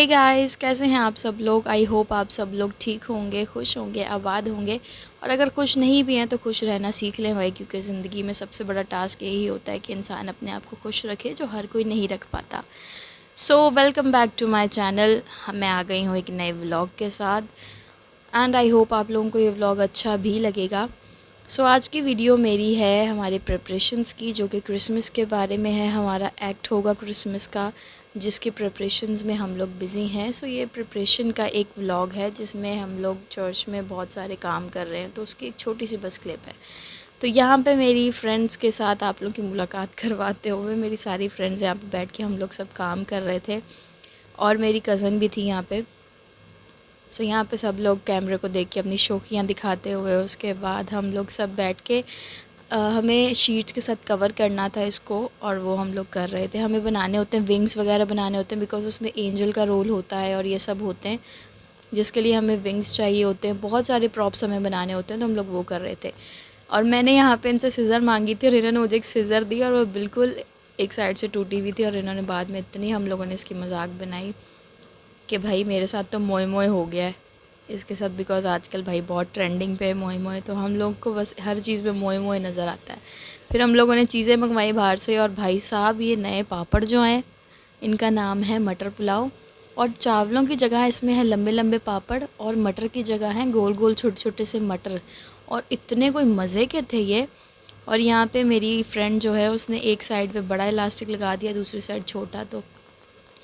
Hey guys, कैसे हैं आप सब लोग। आई होप आप सब लोग ठीक होंगे, खुश होंगे, आबाद होंगे। और अगर खुश नहीं भी हैं तो खुश रहना सीख लें भाई, क्योंकि ज़िंदगी में सबसे बड़ा टास्क यही होता है कि इंसान अपने आप को खुश रखे, जो हर कोई नहीं रख पाता। So welcome back to my channel. मैं आ गई हूँ एक नए व्लॉग के साथ एंड आई होप आप लोगों को ये व्लॉग अच्छा भी लगेगा। सो आज की वीडियो मेरी है हमारे प्रिपरेशंस की, जो कि क्रिसमस के बारे में है। हमारा एक्ट होगा क्रिसमस का, जिसके प्रिपरेशंस में हम लोग बिज़ी हैं। सो ये प्रिपरेशन का एक व्लॉग है जिसमें हम लोग चर्च में बहुत सारे काम कर रहे हैं, तो उसकी एक छोटी सी बस क्लिप है। तो यहाँ पे मेरी फ्रेंड्स के साथ आप लोगों की मुलाकात करवाते हुए, मेरी सारी फ्रेंड्स यहाँ पे बैठ के हम लोग सब काम कर रहे थे, और मेरी कज़न भी थी यहाँ पे। सो यहाँ पे सब लोग कैमरे को देख के अपनी शौकियाँ दिखाते हुए, उसके बाद हम लोग सब बैठ के हमें शीट्स के साथ कवर करना था इसको, और वो हम लोग कर रहे थे। हमें बनाने होते हैं विंग्स वगैरह बनाने होते हैं, बिकॉज़ उसमें एंजल का रोल होता है और ये सब होते हैं, जिसके लिए हमें विंग्स चाहिए होते हैं। बहुत सारे प्रॉप्स हमें बनाने होते हैं, तो हम लोग वो कर रहे थे। और मैंने यहाँ पे इनसे सिज़र मांगी थी और इन्होंने मुझे एक सिज़र दी, और वो बिल्कुल एक साइड से टूटी हुई थी। और इन्होंने बाद में इतनी हम लोगों ने इसकी मजाक बनाई कि भाई मेरे साथ तो मोए मोए हो गया है इसके साथ, बिकॉज़ आजकल भाई बहुत ट्रेंडिंग पे है मोए मोए, तो हम लोग को बस हर चीज़ में मोए मोए नज़र आता है। फिर हम लोगों ने चीज़ें मंगवाई बाहर से, और भाई साहब ये नए पापड़ जो हैं, इनका नाम है मटर पुलाव। और चावलों की जगह इसमें है लंबे लंबे पापड़, और मटर की जगह है गोल गोल छोटे छोटे से मटर, और इतने कोई मज़े के थे ये। और यहाँ पे मेरी फ्रेंड जो है, उसने एक साइड पे बड़ा इलास्टिक लगा दिया, दूसरी साइड छोटा। तो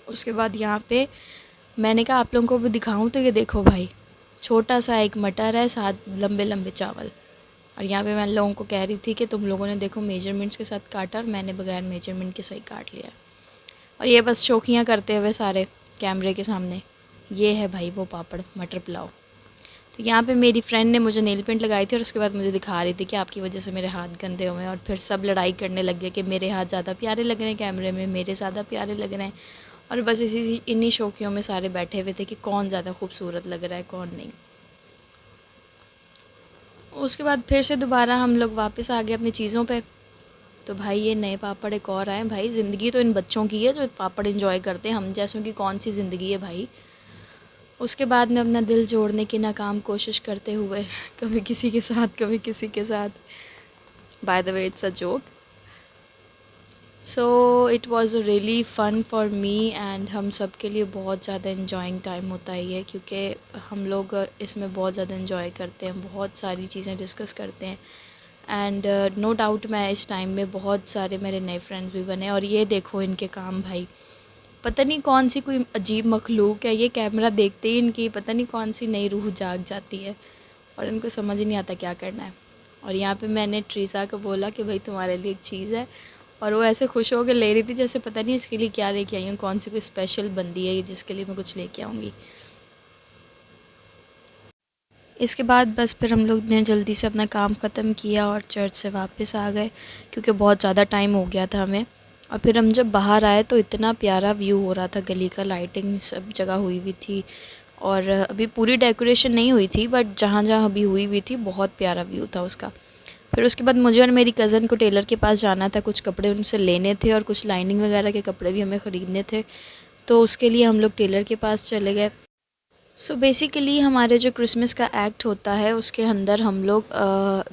उसके बाद यहाँ पे मैंने कहा आप लोगों को भी दिखाऊं, तो ये देखो भाई, छोटा सा एक मटर है, साथ लंबे लंबे चावल। और यहाँ पे मैं लोगों को कह रही थी कि तुम लोगों ने देखो मेजरमेंट्स के साथ काटा, और मैंने बगैर मेजरमेंट के सही काट लिया। और ये बस शौकियाँ करते हुए सारे कैमरे के सामने, ये है भाई वो पापड़ मटर पुलाव। तो यहाँ पे मेरी फ्रेंड ने मुझे नेल पेंट लगाई थी, और उसके बाद मुझे दिखा रही थी कि आपकी वजह से मेरे हाथ गंदे हुए हैं। और फिर सब लड़ाई करने लग गए कि मेरे हाथ ज़्यादा प्यारे लग रहे हैं कैमरे में, मेरे ज़्यादा प्यारे लग रहे हैं। और बस इन्हीं शौकियों में सारे बैठे हुए थे कि कौन ज़्यादा खूबसूरत लग रहा है कौन नहीं। उसके बाद फिर से दोबारा हम लोग वापस आ गए अपनी चीज़ों पे। तो भाई ये नए पापड़ एक और आए। भाई ज़िंदगी तो इन बच्चों की है जो पापड़ एंजॉय करते हैं, हम जैसों की कौन सी ज़िंदगी है भाई। उसके बाद में अपना दिल जोड़ने की नाकाम कोशिश करते हुए, कभी किसी के साथ कभी किसी के साथ, by the way it's a joke. So it was really fun for me, and हम सब के लिए बहुत ज़्यादा इन्जॉइंग टाइम होता है ये, क्योंकि हम लोग इसमें बहुत ज़्यादा इन्जॉय करते हैं, बहुत सारी चीज़ें डिस्कस करते हैं। एंड नो डाउट मैं इस टाइम में बहुत सारे मेरे नए फ्रेंड्स भी बने। और ये देखो इनके काम भाई, पता नहीं कौन सी कोई अजीब मखलूक है, ये कैमरा देखते ही इनकी पता नहीं कौन सी नई रूह जाग जाती है, और इनको समझ ही नहीं आता क्या करना है। और यहाँ पे मैंने ट्रीसा को बोला कि भाई तुम्हारे लिए एक चीज़ है, और वो ऐसे खुश हो के ले रही थी जैसे पता नहीं इसके लिए क्या लेके आई हूँ, कौन सी कोई स्पेशल बंदी है ये जिसके लिए मैं कुछ लेके आऊँगी। इसके बाद बस फिर हम लोग ने जल्दी से अपना काम ख़त्म किया और चर्च से वापस आ गए, क्योंकि बहुत ज़्यादा टाइम हो गया था हमें। और फिर हम जब बाहर आए तो इतना प्यारा व्यू हो रहा था गली का, लाइटिंग सब जगह हुई हुई थी। और अभी पूरी डेकोरेशन नहीं हुई थी, बट जहाँ जहाँ अभी हुई हुई थी बहुत प्यारा व्यू था उसका। फिर उसके बाद मुझे और मेरी कज़न को टेलर के पास जाना था, कुछ कपड़े उनसे लेने थे, और कुछ लाइनिंग वगैरह के कपड़े भी हमें ख़रीदने थे। तो उसके लिए हम लोग टेलर के पास चले गए। सो बेसिकली हमारे जो क्रिसमस का एक्ट होता है उसके अंदर हम लोग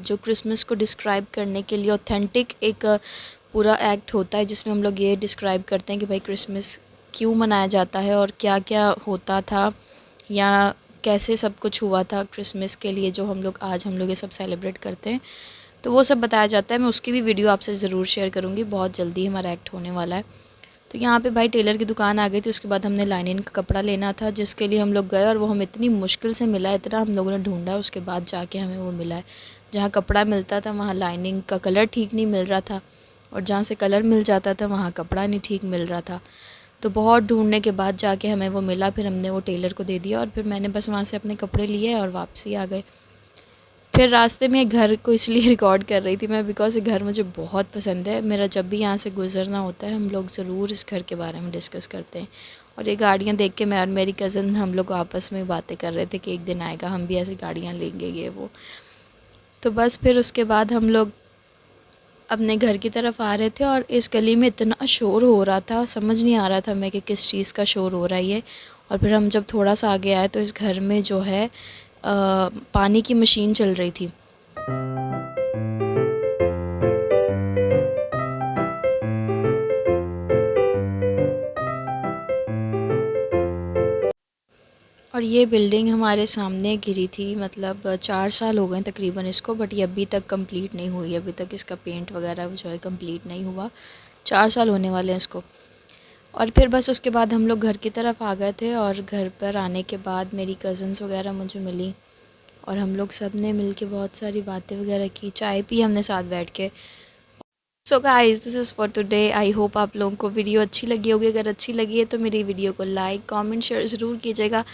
जो क्रिसमस को डिस्क्राइब करने के लिए ऑथेंटिक एक पूरा एक्ट होता है, जिसमें हम लोग ये डिस्क्राइब करते हैं कि भाई क्रिसमस क्यों मनाया जाता है और क्या क्या होता था, या कैसे सब कुछ हुआ था क्रिसमस के लिए, जो हम लोग ये सब सेलिब्रेट करते हैं। तो वो सब बताया जाता है। मैं उसकी भी वीडियो आपसे ज़रूर शेयर करूँगी, बहुत जल्दी हमारा एक्ट होने वाला है। तो यहाँ पे भाई टेलर की दुकान आ गई थी। उसके बाद हमने लाइनिंग का कपड़ा लेना था, जिसके लिए हम लोग गए, और वो हमें इतनी मुश्किल से मिला, इतना हम लोगों ने ढूंढा, उसके बाद जाके हमें वो मिला है। जहाँ कपड़ा मिलता था वहाँ लाइनिंग का कलर ठीक नहीं मिल रहा था, और जहाँ से कलर मिल जाता था वहाँ कपड़ा नहीं ठीक मिल रहा था। तो बहुत ढूंढने के बाद जाके हमें वो मिला, फिर हमने वो टेलर को दे दिया, और फिर मैंने बस वहाँ से अपने कपड़े लिए और वापसी आ गए। फिर रास्ते में घर को इसलिए रिकॉर्ड कर रही थी मैं, बिकॉज़ ये घर मुझे बहुत पसंद है। मेरा जब भी यहाँ से गुज़रना होता है हम लोग ज़रूर इस घर के बारे में डिस्कस करते हैं। और ये गाड़ियाँ देख के मैं और मेरी कज़न हम लोग आपस में बातें कर रहे थे कि एक दिन आएगा हम भी ऐसी गाड़ियाँ लेंगे ये वो। तो बस फिर उसके बाद हम लोग अपने घर की तरफ आ रहे थे, और इस गली में इतना शोर हो रहा था, समझ नहीं आ रहा था मैं कि किस चीज़ का शोर हो रहा है ये। और फिर हम जब थोड़ा सा आगे आए तो इस घर में जो है पानी की मशीन चल रही थी। और ये बिल्डिंग हमारे सामने गिरी थी, मतलब 4 साल हो गए तकरीबन इसको, बट ये अभी तक कंप्लीट नहीं हुई, अभी तक इसका पेंट वगैरह जो है कंप्लीट नहीं हुआ। 4 साल होने वाले हैं इसको। और फिर बस उसके बाद हम लोग घर की तरफ आ गए थे, और घर पर आने के बाद मेरी कज़न्स वगैरह मुझे मिली और हम लोग सब ने मिल के बहुत सारी बातें वगैरह की, चाय पी हमने साथ बैठ के। So guys, this is for today. I hope आप लोगों को वीडियो अच्छी लगी होगी। अगर अच्छी लगी है तो मेरी वीडियो को लाइक, कमेंट, शेयर ज़रूर कीजिएगा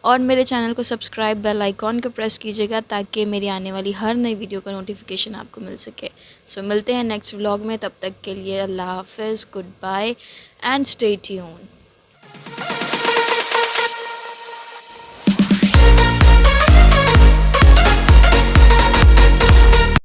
और मेरे चैनल को सब्सक्राइब, बेल आइकॉन को प्रेस कीजिएगा ताकि मेरी आने वाली हर नई वीडियो का नोटिफिकेशन आपको मिल सके। सो मिलते हैं नेक्स्ट व्लॉग में, तब तक के लिए अल्लाह हाफ़िज़, goodbye and stay tuned.